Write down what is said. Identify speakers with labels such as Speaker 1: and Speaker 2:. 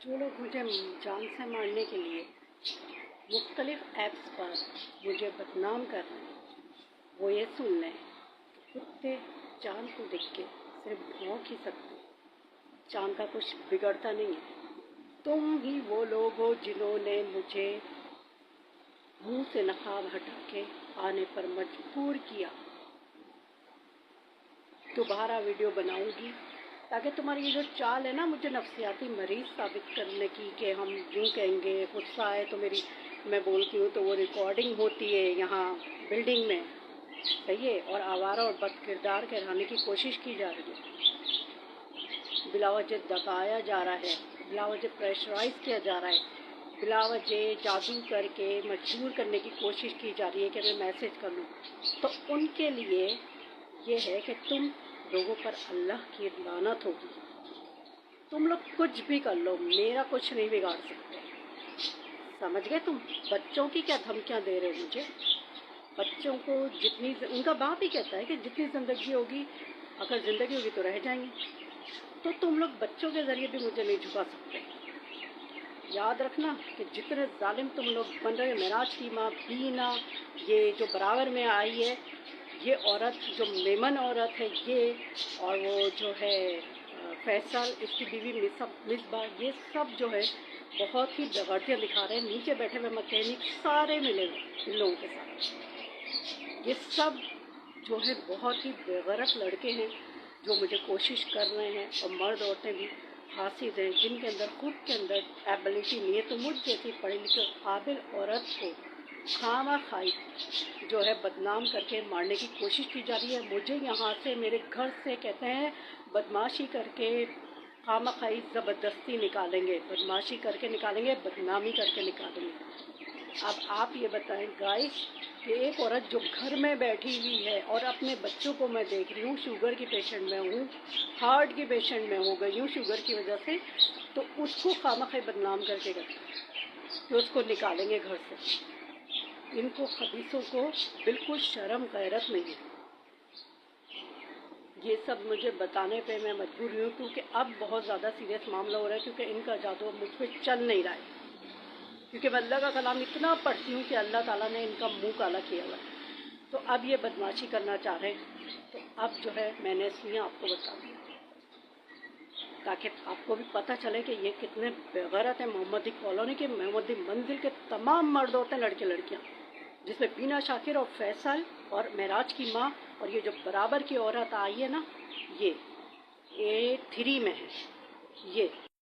Speaker 1: जो लोग मुझे जान से मारने के लिए मुख्तलिफ ऐप्स पर मुझे बदनाम कर रहे हैं वो ये सुन लें, कुत्ते चाँद को देख के सिर्फ भौंक ही सकते, चाँद का कुछ बिगड़ता नहीं है। तुम ही वो लोग हो जिन्होंने मुझे मुंह से नकाब हटा के आने पर मजबूर किया। दोबारा वीडियो बनाऊंगी ताकि तुम्हारी ये जो चाल है ना मुझे नफ्सियाती मरीज साबित करने की कि हम यूँ कहेंगे, गुस्सा है तो मैं बोलती हूँ तो वो रिकॉर्डिंग होती है यहाँ बिल्डिंग में, सही है, और आवारा और बदकिरदार कहलाने की कोशिश की जा रही है, बिलावजह दबाया जा रहा है, बिलावजह प्रेशराइज किया जा रहा है, बिलावजह जादू करके मजबूर करने की कोशिश की जा रही है कि मैं मैसेज कर लूँ। तो उनके लिए ये है कि तुम लोगों पर अल्लाह की लानत होगी। तुम लोग कुछ भी कर लो, मेरा कुछ नहीं बिगाड़ सकते। समझ गए तुम? बच्चों की क्या धमकियां दे रहे हो मुझे? बच्चों को जितनी, उनका बाप ही कहता है कि जितनी ज़िंदगी होगी, अगर ज़िंदगी होगी तो रह जाएंगे। तो तुम लोग बच्चों के ज़रिए भी मुझे नहीं झुका सकते। याद रखना कि जितने जालिम तुम लोग बन रहे हो, मेराज की माँ बीना, ये जो बराबर में आई है, ये औरत जो मेमन औरत है ये, और वो जो है फैसल, इसकी बीवी मिसबा, ये सब जो है बहुत ही बेगरतियाँ दिखा रहे हैं। नीचे बैठे हुए मैकेनिक सारे मिले इन लोगों के साथ। ये सब जो है बहुत ही बेगरत लड़के हैं जो मुझे कोशिश कर रहे हैं, और मर्द औरतें भी हासिल हैं जिनके अंदर खुद के अंदर एबिलिटी नहीं है। तो मुझ जैसी पढ़ी लिखी काबिल औरत को खामा खाई जो है बदनाम करके मारने की कोशिश की जा रही है। मुझे यहाँ से, मेरे घर से कहते हैं बदमाशी करके खामा खाई ज़बरदस्ती निकालेंगे, बदमाशी करके निकालेंगे, बदनामी करके निकालेंगे। अब आप ये बताएं गाइस कि एक औरत जो घर में बैठी हुई है और अपने बच्चों को मैं देख रही हूँ, शुगर की पेशेंट में हूँ, हार्ट की पेशेंट में हो गई हूँ शुगर की वजह से, तो उसको खामा खाई बदनाम करके तो उसको निकालेंगे घर से। इनको खबीसों को बिल्कुल शर्म गैरत नहीं है। ये सब मुझे बताने पे मैं मजबूर हूँ क्योंकि अब बहुत ज़्यादा सीरियस मामला हो रहा है, क्योंकि इनका जादू अब मुझ पर चल नहीं रहा है। क्योंकि मैं अल्लाह का कलाम इतना पढ़ती हूँ कि अल्लाह ताला ने इनका मुंह काला किया हुआ है। तो अब ये बदमाशी करना चाह रहे हैं, तो अब जो है मैंने इसलिए आपको बता दिया ताकि आपको भी पता चले कि ये कितने बेगैरत हैं। मोहम्मदी कॉलोनी के, मोहम्मदी मंजिल के तमाम मर्द होते हैं, लड़के लड़कियाँ, जिसमें बीना शाकिर और फैसल और मेराज की माँ और ये जो बराबर की औरत आई है ना, ये 3 में है ये।